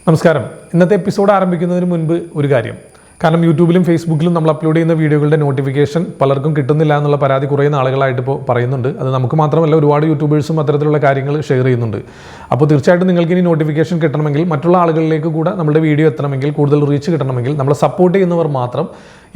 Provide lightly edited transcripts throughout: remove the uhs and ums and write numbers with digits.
നമസ്കാരം. ഇന്നത്തെ എപ്പിസോഡ് ആരംഭിക്കുന്നതിന് മുൻപ് ഒരു കാര്യം. കാരണം യൂട്യൂബിലും ഫേസ്ബുക്കിലും നമ്മൾ അപ്ലോഡ് ചെയ്യുന്ന വീഡിയോകളുടെ നോട്ടിഫിക്കേഷൻ പലർക്കും കിട്ടുന്നില്ല എന്നുള്ള പരാതി കുറേ നാളുകളായിട്ട് ഇപ്പോൾ പറയുന്നുണ്ട്. അത് നമുക്ക് മാത്രമല്ല, ഒരുപാട് യൂട്യൂബേഴ്സും അത്തരത്തിലുള്ള കാര്യങ്ങൾ ഷെയർ ചെയ്യുന്നുണ്ട്. അപ്പോൾ തീർച്ചയായിട്ടും നിങ്ങൾക്ക് ഇനി നോട്ടിഫിക്കേഷൻ കിട്ടണമെങ്കിൽ, മറ്റുള്ള ആളുകളിലേക്ക് കൂടെ നമ്മുടെ വീഡിയോ എത്തണമെങ്കിൽ, കൂടുതൽ റീച്ച് കിട്ടണമെങ്കിൽ, നമ്മളെ സപ്പോർട്ട് ചെയ്യുന്നവർ മാത്രം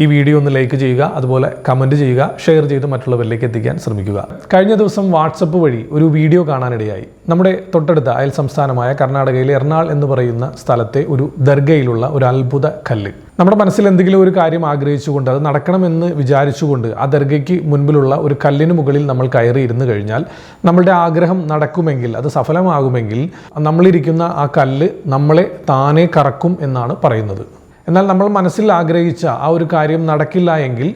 ഈ വീഡിയോ ഒന്ന് ലൈക്ക് ചെയ്യുക, അതുപോലെ കമൻറ്റ് ചെയ്യുക, ഷെയർ ചെയ്ത് മറ്റുള്ളവരിലേക്ക് എത്തിക്കാൻ ശ്രമിക്കുക. കഴിഞ്ഞ ദിവസം വാട്സപ്പ് വഴി ഒരു വീഡിയോ കാണാനിടയായി. നമ്മുടെ തൊട്ടടുത്ത അയൽ സംസ്ഥാനമായ കർണാടകയിലെ എർണാൾ എന്ന് പറയുന്ന സ്ഥലത്തെ ഒരു ദർഗയിലുള്ള ഒരു അത്ഭുത കല്ല്. നമ്മുടെ മനസ്സിൽ എന്തെങ്കിലും ഒരു കാര്യം ആഗ്രഹിച്ചുകൊണ്ട്, അത് നടക്കണമെന്ന് വിചാരിച്ചുകൊണ്ട് ആ ദർഗയ്ക്ക് മുൻപിലുള്ള ഒരു കല്ലിന് മുകളിൽ നമ്മൾ കയറി ഇരുന്ന് കഴിഞ്ഞാൽ നമ്മളുടെ ആഗ്രഹം നടക്കുമെങ്കിൽ, അത് സഫലമാകുമെങ്കിൽ, നമ്മളിരിക്കുന്ന ആ കല്ല് നമ്മളെ താനെ കറക്കും എന്നാണ് പറയുന്നത്. എന്നാൽ നമ്മൾ മനസ്സിൽ ആഗ്രഹിച്ച ആ ഒരു കാര്യം നടക്കില്ല എങ്കിൽ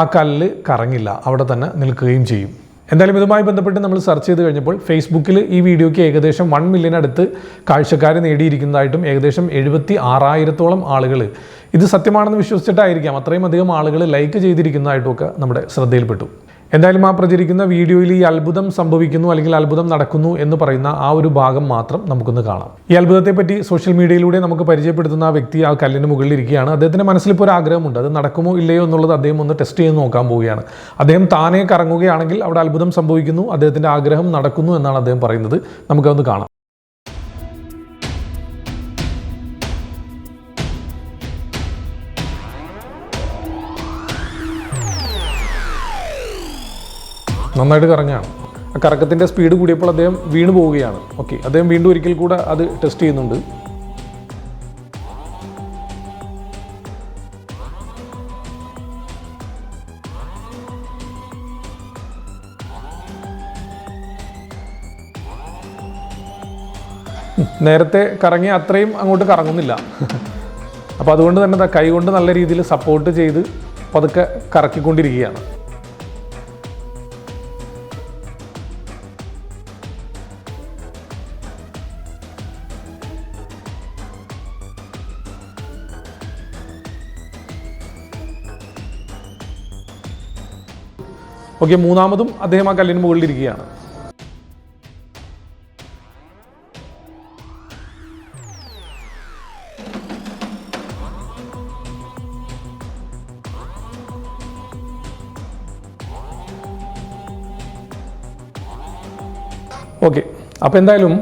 ആ കല്ല് കറങ്ങില്ല, അവിടെ തന്നെ നിൽക്കുകയും ചെയ്യും. എന്തായാലും ഇതുമായി ബന്ധപ്പെട്ട് നമ്മൾ സെർച്ച് ചെയ്ത് കഴിഞ്ഞപ്പോൾ ഫേസ്ബുക്കിൽ ഈ വീഡിയോയ്ക്ക് ഏകദേശം 1 മില്യൺ അടുത്ത് കാഴ്ചക്കാർ നേടിയിരിക്കുന്നതായിട്ടും ഏകദേശം 76,000-ഓളം ആളുകൾ ഇത് സത്യമാണെന്ന് വിശ്വസിച്ചിട്ടായിരിക്കാം അത്രയും അധികം ആളുകൾ ലൈക്ക് ചെയ്തിരിക്കുന്നതായിട്ടുമൊക്കെ നമ്മുടെ ശ്രദ്ധയിൽപ്പെട്ടു. എന്തായാലും ആ പ്രചരിക്കുന്ന വീഡിയോയിൽ ഈ അത്ഭുതം സംഭവിക്കുന്നു അല്ലെങ്കിൽ അത്ഭുതം നടക്കുന്നു എന്ന് പറയുന്ന ആ ഒരു ഭാഗം മാത്രം നമുക്കൊന്ന് കാണാം. ഈ അത്ഭുതത്തെപ്പറ്റി സോഷ്യൽ മീഡിയയിലൂടെ നമുക്ക് പരിചയപ്പെടുത്തുന്ന ആ വ്യക്തി ആ കല്ലിന് മുകളിൽ ഇരിക്കുകയാണ്. അദ്ദേഹത്തിൻ്റെ മനസ്സിലിപ്പോൾ ഒരു ആഗ്രഹമുണ്ട്, അത് നടക്കുമോ ഇല്ലയോ എന്നുള്ളത് അദ്ദേഹം ഒന്ന് ടെസ്റ്റ് ചെയ്ത് നോക്കാൻ പോവുകയാണ്. അദ്ദേഹം താനേ കറങ്ങുകയാണെങ്കിൽ അവിടെ അത്ഭുതം സംഭവിക്കുന്നു, അദ്ദേഹത്തിൻ്റെ ആഗ്രഹം നടക്കുന്നു എന്നാണ് അദ്ദേഹം പറയുന്നത്. നമുക്കതൊന്ന് കാണാം. നന്നായിട്ട് കറങ്ങുകയാണ്. ആ കറക്കത്തിൻ്റെ സ്പീഡ് കൂടിയപ്പോൾ അദ്ദേഹം വീണ് പോവുകയാണ്. ഓക്കെ, അദ്ദേഹം വീണ്ടും ഒരിക്കൽ കൂടെ അത് ടെസ്റ്റ് ചെയ്യുന്നുണ്ട്. നേരത്തെ കറങ്ങി അത്രയും അങ്ങോട്ട് കറങ്ങുന്നില്ല. അപ്പോൾ അതുകൊണ്ട് തന്നെ കൈ കൊണ്ട് നല്ല രീതിയിൽ സപ്പോർട്ട് ചെയ്ത് പതുക്കെ കറക്കിക്കൊണ്ടിരിക്കുകയാണ്. ഓക്കെ, മൂന്നാമതും അദ്ദേഹം ആ കല്ലിന് മുകളിലിരിക്കുകയാണ്. ഓക്കെ, അപ്പോൾ എന്തായാലും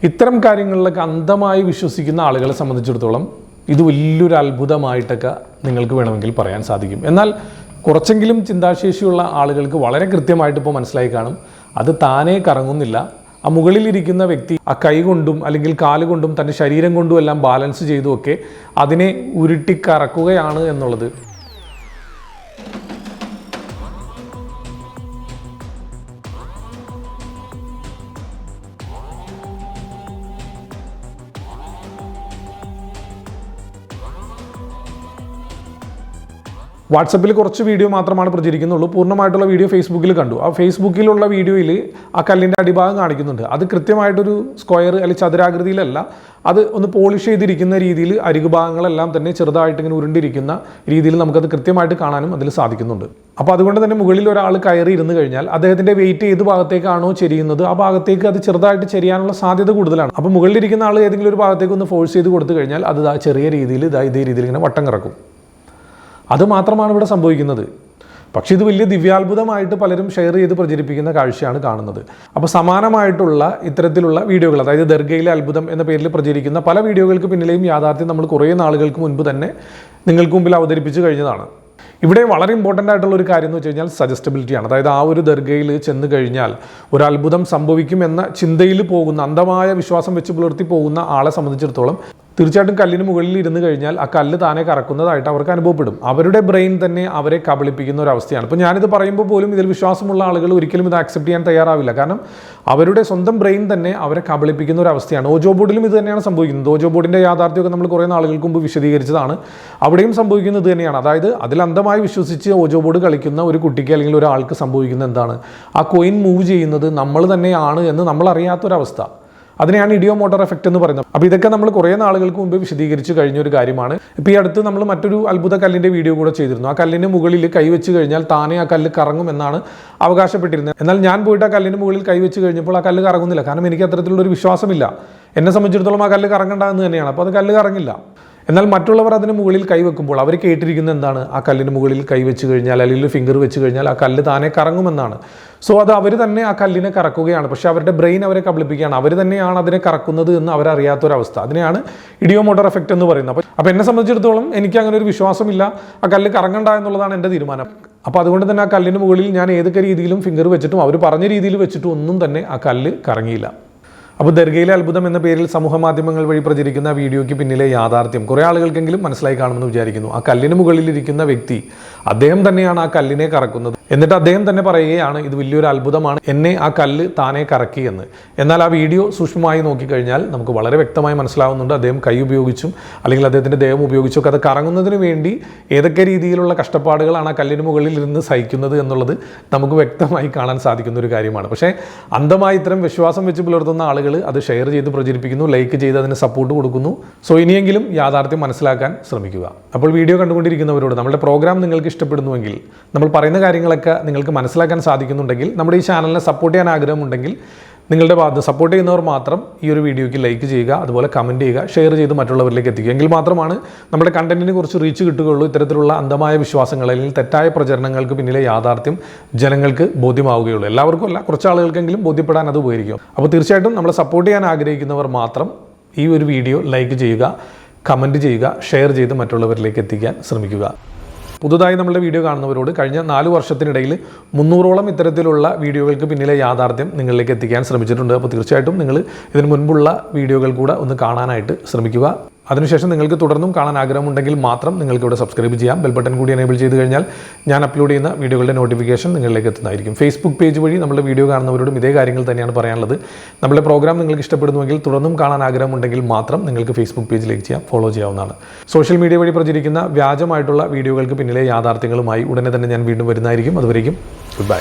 ഇത്തരം കാര്യങ്ങളിലൊക്കെ അന്ധമായി വിശ്വസിക്കുന്ന ആളുകളെ സംബന്ധിച്ചിടത്തോളം ഇത് വലിയൊരു അത്ഭുതമായിട്ടൊക്കെ നിങ്ങൾക്ക് വേണമെങ്കിൽ പറയാൻ സാധിക്കും. എന്നാൽ കുറച്ചെങ്കിലും ചിന്താശേഷിയുള്ള ആളുകൾക്ക് വളരെ കൃത്യമായിട്ട് ഇപ്പോൾ മനസ്സിലായി കാണും, അത് താനേ കറങ്ങുന്നില്ല. ആ മുകളിലിരിക്കുന്ന വ്യക്തി ആ കൈ കൊണ്ടും അല്ലെങ്കിൽ കാലുകൊണ്ടും തൻ്റെ ശരീരം കൊണ്ടും എല്ലാം ബാലൻസ് ചെയ്തുമൊക്കെ അതിനെ ഉരുട്ടിക്കറക്കുകയാണ് എന്നുള്ളത്. വാട്സപ്പിൽ കുറച്ച് വീഡിയോ മാത്രമാണ് പ്രചരിക്കുന്നുള്ളൂ. പൂർണ്ണമായിട്ടുള്ള വീഡിയോ ഫേസ്ബുക്കിൽ കണ്ടു. ആ ഫേസ്ബുക്കിലുള്ള വീഡിയോയിൽ ആ കല്ലിൻ്റെ അടിഭാഗം കാണിക്കുന്നുണ്ട്. അത് കൃത്യമായിട്ടൊരു സ്ക്വയർ അല്ലെങ്കിൽ ചതുരാകൃതിയിലല്ല, അത് ഒന്ന് പോളിഷ് ചെയ്തിരിക്കുന്ന രീതിയിൽ അരികുഭാഗങ്ങളെല്ലാം തന്നെ ചെറുതായിട്ട് ഇങ്ങനെ ഉരുണ്ടിരിക്കുന്ന രീതിയിൽ നമുക്കത് കൃത്യമായിട്ട് കാണാനും അതിൽ സാധിക്കുന്നുണ്ട്. അപ്പോൾ അതുകൊണ്ട് തന്നെ മുകളിൽ ഒരാൾ കയറി ഇരുന്ന് കഴിഞ്ഞാൽ അദ്ദേഹത്തിൻ്റെ വെയിറ്റ് ഏത് ഭാഗത്തേക്കാണോ ചെരിയുന്നത് ആ ഭാഗത്തേക്ക് അത് ചെറുതായിട്ട് ചെരിയാനുള്ള സാധ്യത കൂടുതലാണ്. അപ്പോൾ മുകളിലിരിക്കുന്ന ആൾ ഏതെങ്കിലും ഒരു ഭാഗത്തേക്ക് ഒന്ന് ഫോഴ്സ് ചെയ്ത് കൊടുത്തു കഴിഞ്ഞാൽ അത് ചെറിയ രീതിയിൽ ഇതേ രീതിയിൽ ഇങ്ങനെ വട്ടം കറക്കും. അത് മാത്രമാണ് ഇവിടെ സംഭവിക്കുന്നത്. പക്ഷേ ഇത് വലിയ ദിവ്യാത്ഭുതമായിട്ട് പലരും ഷെയർ ചെയ്ത് പ്രചരിപ്പിക്കുന്ന കാഴ്ചയാണ് കാണുന്നത്. അപ്പോൾ സമാനമായിട്ടുള്ള ഇത്തരത്തിലുള്ള വീഡിയോകൾ, അതായത് ദർഗയിലെ അത്ഭുതം എന്ന പേരിൽ പ്രചരിക്കുന്ന പല വീഡിയോകൾക്ക് പിന്നിലെയും യാഥാർത്ഥ്യം നമ്മൾ കുറേ നാളുകൾക്ക് മുൻപ് തന്നെ നിങ്ങൾക്ക് മുമ്പിൽ അവതരിപ്പിച്ചു കഴിഞ്ഞതാണ്. ഇവിടെ വളരെ ഇമ്പോർട്ടൻ്റ് ആയിട്ടുള്ള ഒരു കാര്യം എന്ന് വെച്ച് കഴിഞ്ഞാൽ സജസ്റ്റബിലിറ്റിയാണ്. അതായത് ആ ഒരു ദർഗയിൽ ചെന്ന് കഴിഞ്ഞാൽ ഒരു അത്ഭുതം സംഭവിക്കുമെന്ന ചിന്തയിൽ പോകുന്ന, അന്ധമായ വിശ്വാസം വെച്ച് പുലർത്തി പോകുന്ന ആളെ സംബന്ധിച്ചിടത്തോളം തീർച്ചയായിട്ടും കല്ലിന് മുകളിൽ ഇരുന്ന് കഴിഞ്ഞാൽ ആ കല്ല് താനെ കറക്കുന്നതായിട്ട് അവർക്ക് അനുഭവപ്പെടും. അവരുടെ ബ്രെയിൻ തന്നെ അവരെ കബളിപ്പിക്കുന്ന ഒരു അവസ്ഥയാണ്. ഇപ്പോൾ ഞാനിത് പറയുമ്പോൾ പോലും ഇതിൽ വിശ്വാസമുള്ള ആളുകൾ ഒരിക്കലും ഇത് ആക്സെപ്റ്റ് ചെയ്യാൻ തയ്യാറാവില്ല. കാരണം അവരുടെ സ്വന്തം ബ്രെയിൻ തന്നെ അവരെ കബളിപ്പിക്കുന്ന ഒരു അവസ്ഥയാണ്. ഓജോ ബോർഡിലും ഇത് തന്നെയാണ് സംഭവിക്കുന്നത്. ഓജോ ബോർഡിൻ്റെ യാഥാർത്ഥ്യമൊക്കെ നമ്മൾ കുറേ നാളുകൾക്ക് മുമ്പ് വിശദീകരിച്ചതാണ്. അവിടെയും സംഭവിക്കുന്നത് തന്നെയാണ്. അതായത് അതിൽ അന്ധമായി വിശ്വസിച്ച് ഓജോ ബോർഡ് കളിക്കുന്ന ഒരു കുട്ടിക്ക് അല്ലെങ്കിൽ ഒരാൾക്ക് സംഭവിക്കുന്നത് എന്താണ്? ആ കോയിൻ മൂവ് ചെയ്യുന്നത് നമ്മൾ തന്നെയാണ് എന്ന് നമ്മൾ അറിയാത്തൊരവസ്ഥ. അതിനെയാണ് ഇഡിയോമോട്ടർ എഫക്റ്റ് എന്ന് പറയുന്നത്. അപ്പോൾ ഇതൊക്കെ നമ്മൾ കുറേ നാളുകൾക്ക് മുമ്പ് വിശദീകരിച്ച് കഴിഞ്ഞ ഒരു കാര്യമാണ്. ഇപ്പോൾ ഈ അടുത്ത് നമ്മൾ മറ്റൊരു അത്ഭുത കല്ലിൻ്റെ വീഡിയോ കൂടെ ചെയ്തിരുന്നു. ആ കല്ലിന് മുകളിൽ കൈവച്ച് കഴിഞ്ഞാൽ താനേ ആ കല്ല് കറങ്ങും എന്നാണ് അവകാശപ്പെട്ടിരുന്നത്. എന്നാൽ ഞാൻ പോയിട്ട് ആ കല്ലിന് മുകളിൽ കൈവച്ച് കഴിഞ്ഞപ്പോൾ ആ കല്ല് കറങ്ങുന്നില്ല. കാരണം എനിക്ക് അത്തരത്തിലുള്ളൊരു വിശ്വാസമില്ല. എന്നെ സംബന്ധിച്ചിടത്തോളം ആ കല്ല് കറങ്ങേണ്ടതെന്ന് തന്നെയാണ്. അപ്പോൾ അത് കല്ല് കറങ്ങില്ല. എന്നാൽ മറ്റുള്ളവർ അതിന് മുകളിൽ കൈവെക്കുമ്പോൾ അവർ കേട്ടിരിക്കുന്നത് എന്താണ്? ആ കല്ലിന് മുകളിൽ കൈവച്ച് കഴിഞ്ഞാൽ അല്ലെങ്കിൽ ഫിംഗർ വെച്ച് കഴിഞ്ഞാൽ ആ കല്ല് താനെ കറങ്ങുമെന്നാണ്. സോ അത് അവർ തന്നെ ആ കല്ലിനെ കറക്കുകയാണ്. പക്ഷേ അവരുടെ ബ്രെയിൻ അവരെ കബളിപ്പിക്കുകയാണ്. അവർ തന്നെയാണ് അതിനെ കറക്കുന്നത് എന്ന് അവരറിയാത്തൊരവസ്ഥ. അതിനെയാണ് ഇഡിയോമോട്ടർ എഫക്റ്റ് എന്ന് പറയുന്നത്. അപ്പോൾ എന്നെ സംബന്ധിച്ചിടത്തോളം എനിക്ക് അങ്ങനെ ഒരു വിശ്വാസമില്ല. ആ കല്ല് കറങ്ങണ്ട എന്നുള്ളതാണ് എൻ്റെ തീരുമാനം. അപ്പോൾ അതുകൊണ്ട് തന്നെ ആ കല്ലിന് മുകളിൽ ഞാൻ ഏതൊക്കെ രീതിയിലും ഫിംഗർ വെച്ചിട്ടും അവർ പറഞ്ഞ രീതിയിൽ വെച്ചിട്ടും ഒന്നും തന്നെ ആ കല്ല് കറങ്ങിയില്ല. അപ്പോൾ ദർഗയിലെ അത്ഭുതം എന്ന പേരിൽ സമൂഹ മാധ്യമങ്ങൾ വഴി പ്രചരിക്കുന്ന വീഡിയോയ്ക്ക് പിന്നിലെ യാഥാർത്ഥ്യം കുറേ ആളുകൾക്കെങ്കിലും മനസ്സിലായി കാണുമെന്ന് വിചാരിക്കുന്നു. ആ കല്ലിന് മുകളിലിരിക്കുന്ന വ്യക്തി അദ്ദേഹം തന്നെയാണ് ആ കല്ലിനെ കറക്കുന്നത്. എന്നിട്ട് അദ്ദേഹം തന്നെ പറയുകയാണ്, ഇത് വലിയൊരു അത്ഭുതമാണ്, എന്നെ ആ കല്ല് താനെ കറക്കി എന്ന്. എന്നാൽ ആ വീഡിയോ സൂക്ഷ്മമായി നോക്കിക്കഴിഞ്ഞാൽ നമുക്ക് വളരെ വ്യക്തമായി മനസ്സിലാവുന്നുണ്ട് അദ്ദേഹം കൈ ഉപയോഗിച്ചും അല്ലെങ്കിൽ അദ്ദേഹത്തിൻ്റെ ദേഹം ഉപയോഗിച്ചൊക്കെ അത് കറങ്ങുന്നതിന് വേണ്ടി ഏതൊക്കെ രീതിയിലുള്ള കഷ്ടപ്പാടുകളാണ് ആ കല്ലിന് മുകളിൽ ഇരുന്ന് സഹിക്കുന്നത് എന്നുള്ളത് നമുക്ക് വ്യക്തമായി കാണാൻ സാധിക്കുന്ന ഒരു കാര്യമാണ്. പക്ഷേ അന്ധമായി ഇത്തരം വിശ്വാസം വെച്ച് പുലർത്തുന്ന ആളുകൾ അത് ഷെയർ ചെയ്ത് പ്രചരിപ്പിക്കുന്നു, ലൈക്ക് ചെയ്ത് അതിന് സപ്പോർട്ട് കൊടുക്കുന്നു. സോ ഇനിയെങ്കിലും യാഥാർത്ഥ്യം മനസ്സിലാക്കാൻ ശ്രമിക്കുക. അപ്പോൾ വീഡിയോ കണ്ടുകൊണ്ടിരിക്കുന്നവരോട് നമ്മുടെ പ്രോഗ്രാം നിങ്ങൾക്ക് ഇഷ്ടപ്പെടുന്നുവെങ്കിൽ, നമ്മൾ പറയുന്ന കാര്യങ്ങളൊക്കെ നിങ്ങൾക്ക് മനസ്സിലാക്കാൻ സാധിക്കുന്നുണ്ടെങ്കിൽ, നമ്മുടെ ഈ ചാനലിനെ സപ്പോർട്ട് ചെയ്യാൻ ആഗ്രഹമുണ്ടെങ്കിൽ നിങ്ങളുടെ ഭാഗത്ത് സപ്പോർട്ട് ചെയ്യുന്നവർ മാത്രം ഈ ഒരു വീഡിയോയ്ക്ക് ലൈക്ക് ചെയ്യുക, അതുപോലെ കമൻറ്റ് ചെയ്യുക, ഷെയർ ചെയ്ത് മറ്റുള്ളവരിലേക്ക് എത്തിക്കുക. എങ്കിൽ മാത്രമാണ് നമ്മുടെ കണ്ടന്റിനെ കുറിച്ച് റീച്ച് കിട്ടുകയുള്ളൂ. ഇത്തരത്തിലുള്ള അന്ധമായ വിശ്വാസങ്ങൾ അല്ലെങ്കിൽ തെറ്റായ പ്രചരണങ്ങൾക്ക് പിന്നിലെ യാഥാർത്ഥ്യം ജനങ്ങൾക്ക് ബോധ്യമാവുകയുള്ളൂ. എല്ലാവർക്കും അല്ല, കുറച്ച് ആളുകൾക്കെങ്കിലും ബോധ്യപ്പെടാൻ അത് ഉപകരിക്കും. അപ്പോൾ തീർച്ചയായിട്ടും നമ്മളെ സപ്പോർട്ട് ചെയ്യാൻ ആഗ്രഹിക്കുന്നവർ മാത്രം ഈ ഒരു വീഡിയോ ലൈക്ക് ചെയ്യുക, കമൻറ്റ് ചെയ്യുക, ഷെയർ ചെയ്ത് മറ്റുള്ളവരിലേക്ക് എത്തിക്കാൻ ശ്രമിക്കുക. പുതുതായി നമ്മളുടെ വീഡിയോ കാണുന്നവരോട് കഴിഞ്ഞ 4 വർഷത്തിനിടയിൽ 300ഓളം ഇത്തരത്തിലുള്ള വീഡിയോകൾക്ക് പിന്നിലെ യാഥാർത്ഥ്യം നിങ്ങളിലേക്ക് എത്തിക്കാൻ ശ്രമിച്ചിട്ടുണ്ട്. അപ്പോൾ തീർച്ചയായിട്ടും നിങ്ങൾ ഇതിന് മുൻപുള്ള വീഡിയോകൾ കൂടെ ഒന്ന് കാണാനായിട്ട് ശ്രമിക്കുക. അതിനുശേഷം നിങ്ങൾക്ക് തുടർന്നും കാണാൻ ആഗ്രഹമുണ്ടെങ്കിൽ മാത്രം നിങ്ങൾക്ക് ഇവിടെ സബ്സ്ക്രൈബ് ചെയ്യാം. ബെൽ ബട്ടൺ കൂടി എനേബിൾ ചെയ്ത് കഴിഞ്ഞാൽ ഞാൻ അപ്ലോഡ് ചെയ്യുന്ന വീഡിയോകളുടെ നോട്ടിഫിക്കേഷൻ നിങ്ങളിലേക്ക് എത്തുന്നതായിരിക്കും. ഫേസ്ബുക്ക് പേജ് വഴി നമ്മുടെ വീഡിയോ കാണുന്നവരോടും ഇതേ കാര്യങ്ങൾ തന്നെയാണ് പറയാനുള്ളത്. നമ്മുടെ പ്രോഗ്രാം നിങ്ങൾക്ക് ഇഷ്ടപ്പെടുന്നുവെങ്കിൽ തുടർന്നും കാണാൻ ആഗ്രഹമുണ്ടെങ്കിൽ മാത്രം നിങ്ങൾക്ക് ഫേസ്ബുക്ക് പേജിലേക്ക് ചെയ്യാം, ഫോളോ ചെയ്യാവുന്നതാണ്. സോഷ്യൽ മീഡിയ വഴി പ്രചരിക്കുന്ന വ്യാജമായിട്ടുള്ള വീഡിയോകൾക്ക് പിന്നിലെ യാഥാർത്ഥ്യങ്ങളുമായി ഉടനെ തന്നെ ഞാൻ വീണ്ടും വരുന്നതായിരിക്കും. അതുവരേക്കും ഗുഡ് ബൈ.